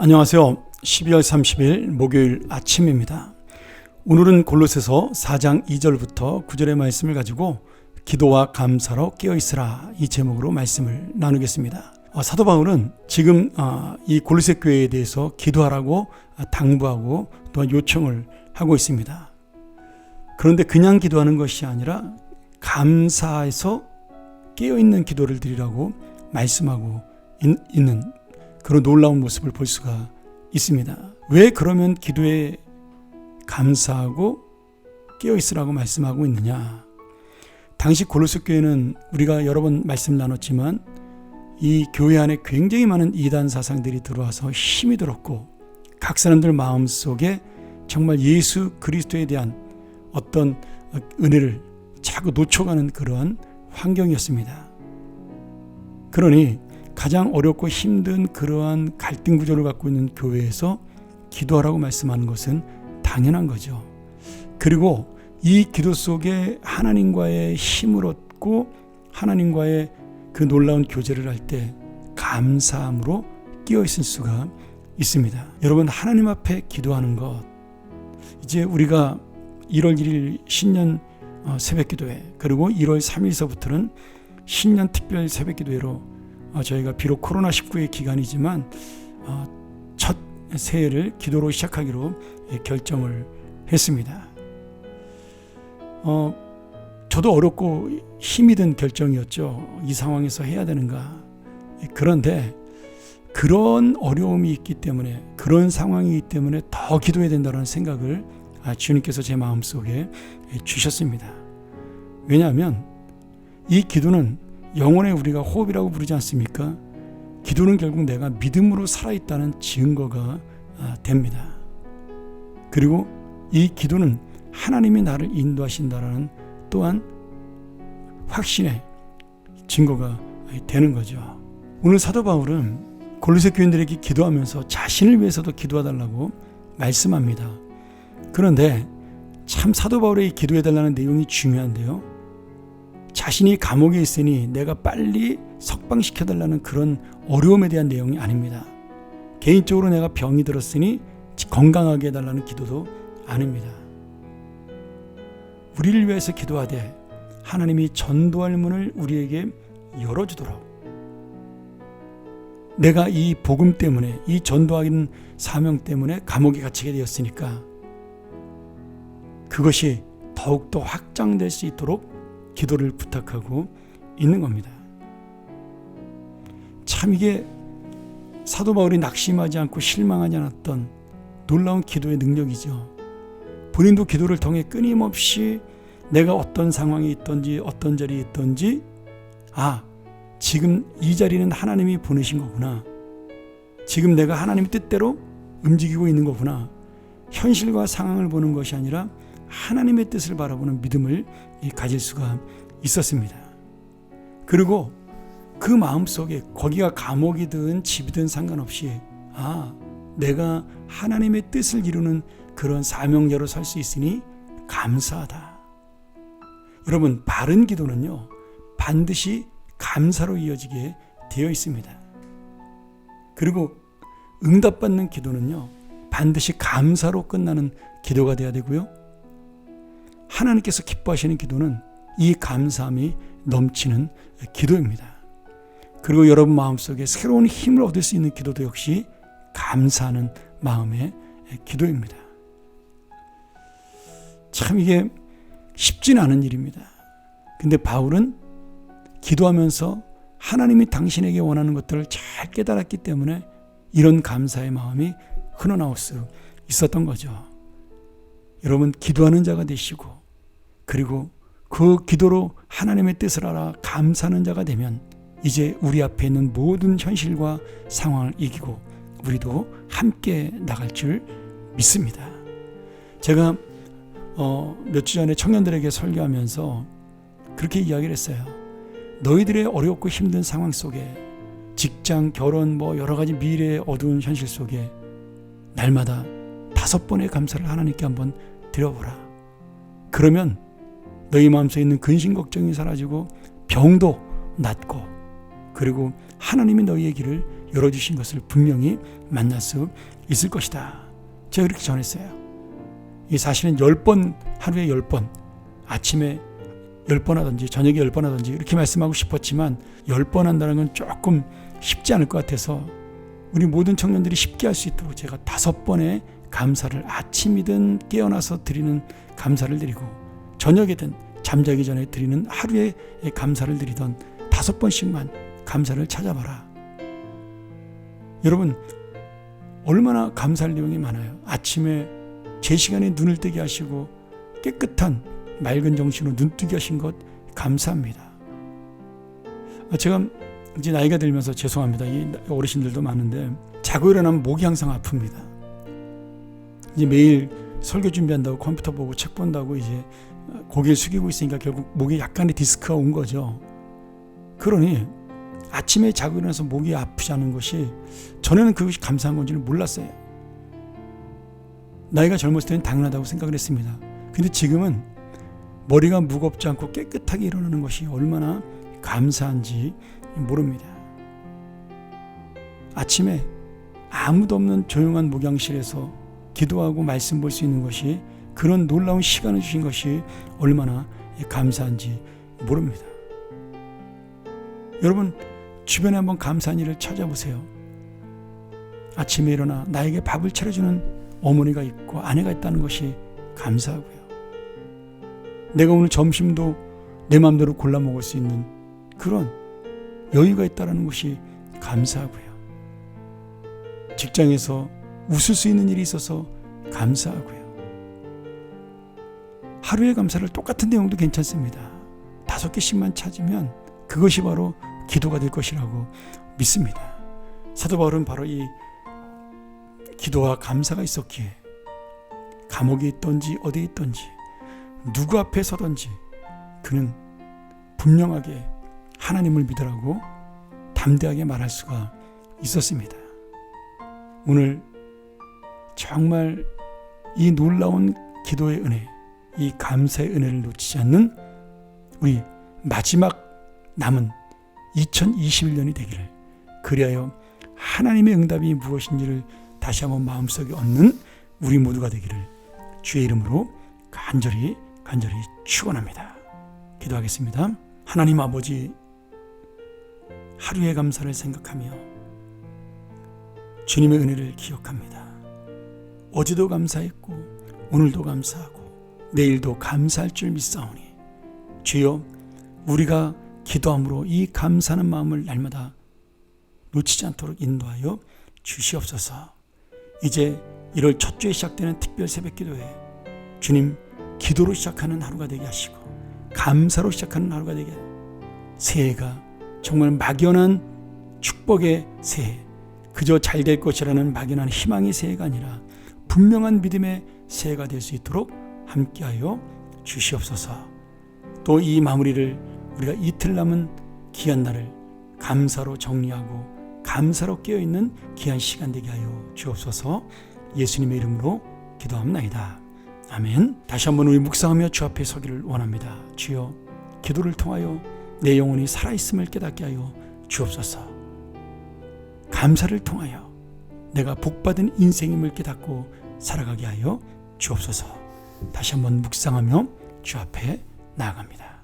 안녕하세요. 12월 30일 목요일 아침입니다. 오늘은 골로새서 4장 2절부터 9절의 말씀을 가지고 기도와 감사로 깨어있으라 이 제목으로 말씀을 나누겠습니다. 사도 바울은 지금 이 골로새 교회에 대해서 기도하라고 당부하고 또한 요청을 하고 있습니다. 그런데 그냥 기도하는 것이 아니라 감사해서 깨어있는 기도를 드리라고 말씀하고 있는 그런 놀라운 모습을 볼 수가 있습니다. 왜 그러면 기도에 감사하고 깨어있으라고 말씀하고 있느냐? 당시 골로새 교회는 우리가 여러 번 말씀 나눴지만 이 교회 안에 굉장히 많은 이단 사상들이 들어와서 힘이 들었고 각 사람들 마음속에 정말 예수 그리스도에 대한 어떤 은혜를 자꾸 놓쳐가는 그러한 환경이었습니다. 그러니 가장 어렵고 힘든 그러한 갈등 구조를 갖고 있는 교회에서 기도하라고 말씀하는 것은 당연한 거죠. 그리고 이 기도 속에 하나님과의 힘을 얻고 하나님과의 그 놀라운 교제를 할 때 감사함으로 끼어 있을 수가 있습니다. 여러분, 하나님 앞에 기도하는 것, 이제 우리가 1월 1일 신년 새벽기도회, 그리고 1월 3일서부터는 신년 특별 새벽기도회로 저희가 비록 코로나19의 기간이지만 첫 새해를 기도로 시작하기로 결정을 했습니다. 저도 어렵고 힘이 든 결정이었죠. 이 상황에서 해야 되는가. 그런데 그런 어려움이 있기 때문에, 그런 상황이기 때문에 더 기도해야 된다는 생각을 주님께서 제 마음속에 주셨습니다. 왜냐하면 이 기도는 영혼의 우리가 호흡이라고 부르지 않습니까? 기도는 결국 내가 믿음으로 살아있다는 증거가 됩니다. 그리고 이 기도는 하나님이 나를 인도하신다라는 또한 확신의 증거가 되는 거죠. 오늘 사도 바울은 골로새 교인들에게 기도하면서 자신을 위해서도 기도해달라고 말씀합니다. 그런데 참 사도 바울의 기도해달라는 내용이 중요한데요. 자신이 감옥에 있으니 내가 빨리 석방시켜달라는 그런 어려움에 대한 내용이 아닙니다. 개인적으로 내가 병이 들었으니 건강하게 해달라는 기도도 아닙니다. 우리를 위해서 기도하되 하나님이 전도할 문을 우리에게 열어주도록, 내가 이 복음 때문에, 이 전도하는 사명 때문에 감옥에 갇히게 되었으니까 그것이 더욱더 확장될 수 있도록 기도를 부탁하고 있는 겁니다. 참 이게 사도 바울이 낙심하지 않고 실망하지 않았던 놀라운 기도의 능력이죠. 본인도 기도를 통해 끊임없이 내가 어떤 상황에 있든지 어떤 자리에 있든지 지금 이 자리는 하나님이 보내신 거구나. 지금 내가 하나님의 뜻대로 움직이고 있는 거구나. 현실과 상황을 보는 것이 아니라 하나님의 뜻을 바라보는 믿음을 가질 수가 있었습니다. 그리고 그 마음속에 거기가 감옥이든 집이든 상관없이 내가 하나님의 뜻을 이루는 그런 사명자로 살 수 있으니 감사하다. 여러분, 바른 기도는요 반드시 감사로 이어지게 되어 있습니다. 그리고 응답받는 기도는요 반드시 감사로 끝나는 기도가 되어야 되고요, 하나님께서 기뻐하시는 기도는 이 감사함이 넘치는 기도입니다. 그리고 여러분 마음속에 새로운 힘을 얻을 수 있는 기도도 역시 감사하는 마음의 기도입니다. 참 이게 쉽진 않은 일입니다. 근데 바울은 기도하면서 하나님이 당신에게 원하는 것들을 잘 깨달았기 때문에 이런 감사의 마음이 흘러나올 수 있었던 거죠. 여러분, 기도하는 자가 되시고 그리고 그 기도로 하나님의 뜻을 알아 감사하는 자가 되면 이제 우리 앞에 있는 모든 현실과 상황을 이기고 우리도 함께 나갈 줄 믿습니다. 제가 몇 주 전에 청년들에게 설교하면서 그렇게 이야기를 했어요. 너희들의 어렵고 힘든 상황 속에, 직장, 결혼, 여러 가지 미래의 어두운 현실 속에 날마다 5번의 감사를 하나님께 한번 드려보라. 그러면 너희 마음속에 있는 근심 걱정이 사라지고 병도 낫고, 그리고 하나님이 너희의 길을 열어주신 것을 분명히 만날 수 있을 것이다. 제가 그렇게 전했어요. 이 사실은 10번, 하루에 10번, 아침에 10번 하든지 저녁에 10번 하든지 이렇게 말씀하고 싶었지만 10번 한다는 건 조금 쉽지 않을 것 같아서 우리 모든 청년들이 쉽게 할 수 있도록 제가 5번의 감사를 아침이든 깨어나서 드리는 감사를 드리고 저녁이든 잠자기 전에 드리는 하루에 감사를 드리던 5번씩만 감사를 찾아봐라. 여러분 얼마나 감사할 내용이 많아요. 아침에 제 시간에 눈을 뜨게 하시고 깨끗한 맑은 정신으로 눈 뜨게 하신 것 감사합니다. 제가 이제 나이가 들면서 죄송합니다. 이 어르신들도 많은데 자고 일어나면 목이 항상 아픕니다. 이제 매일 설교 준비한다고 컴퓨터 보고 책 본다고 이제 고개를 숙이고 있으니까 결국 목에 약간의 디스크가 온 거죠. 그러니 아침에 자고 일어나서 목이 아프지 않은 것이 전에는 그것이 감사한 건지는 몰랐어요. 나이가 젊었을 때는 당연하다고 생각을 했습니다. 근데 지금은 머리가 무겁지 않고 깨끗하게 일어나는 것이 얼마나 감사한지 모릅니다. 아침에 아무도 없는 조용한 목양실에서 기도하고 말씀 볼 수 있는 것이 그런 놀라운 시간을 주신 것이 얼마나 감사한지 모릅니다. 여러분 주변에 한번 감사한 일을 찾아보세요. 아침에 일어나 나에게 밥을 차려주는 어머니가 있고 아내가 있다는 것이 감사하고요. 내가 오늘 점심도 내 마음대로 골라 먹을 수 있는 그런 여유가 있다는 것이 감사하고요. 직장에서 웃을 수 있는 일이 있어서 감사하고요. 하루의 감사를 똑같은 내용도 괜찮습니다. 5개씩만 찾으면 그것이 바로 기도가 될 것이라고 믿습니다. 사도 바울은 바로 이 기도와 감사가 있었기에 감옥에 있던지 어디에 있던지 누구 앞에 서든지 그는 분명하게 하나님을 믿으라고 담대하게 말할 수가 있었습니다. 오늘 정말 이 놀라운 기도의 은혜, 이 감사의 은혜를 놓치지 않는 우리 마지막 남은 2021년이 되기를, 그리하여 하나님의 응답이 무엇인지를 다시 한번 마음속에 얻는 우리 모두가 되기를 주의 이름으로 간절히 축원합니다. 기도하겠습니다. 하나님 아버지, 하루의 감사를 생각하며 주님의 은혜를 기억합니다. 어제도 감사했고 오늘도 감사하고 내일도 감사할 줄 믿사오니 주여, 우리가 기도함으로 이 감사하는 마음을 날마다 놓치지 않도록 인도하여 주시옵소서. 이제 1월 첫 주에 시작되는 특별 새벽기도회 주님 기도로 시작하는 하루가 되게 하시고 감사로 시작하는 하루가 되게 하시고 새해가 정말 막연한 축복의 새해, 그저 잘 될 것이라는 막연한 희망의 새해가 아니라 분명한 믿음의 새해가 될 수 있도록 함께하여 주시옵소서. 또 이 마무리를 우리가 이틀 남은 귀한 날을 감사로 정리하고 감사로 깨어있는 귀한 시간 되게 하여 주옵소서. 예수님의 이름으로 기도합나이다. 아멘. 다시 한번 우리 묵상하며 주 앞에 서기를 원합니다. 주여, 기도를 통하여 내 영혼이 살아있음을 깨닫게 하여 주옵소서. 감사를 통하여 내가 복받은 인생임을 깨닫고 살아가게 하여 주옵소서. 다시 한번 묵상하며 주 앞에 나아갑니다.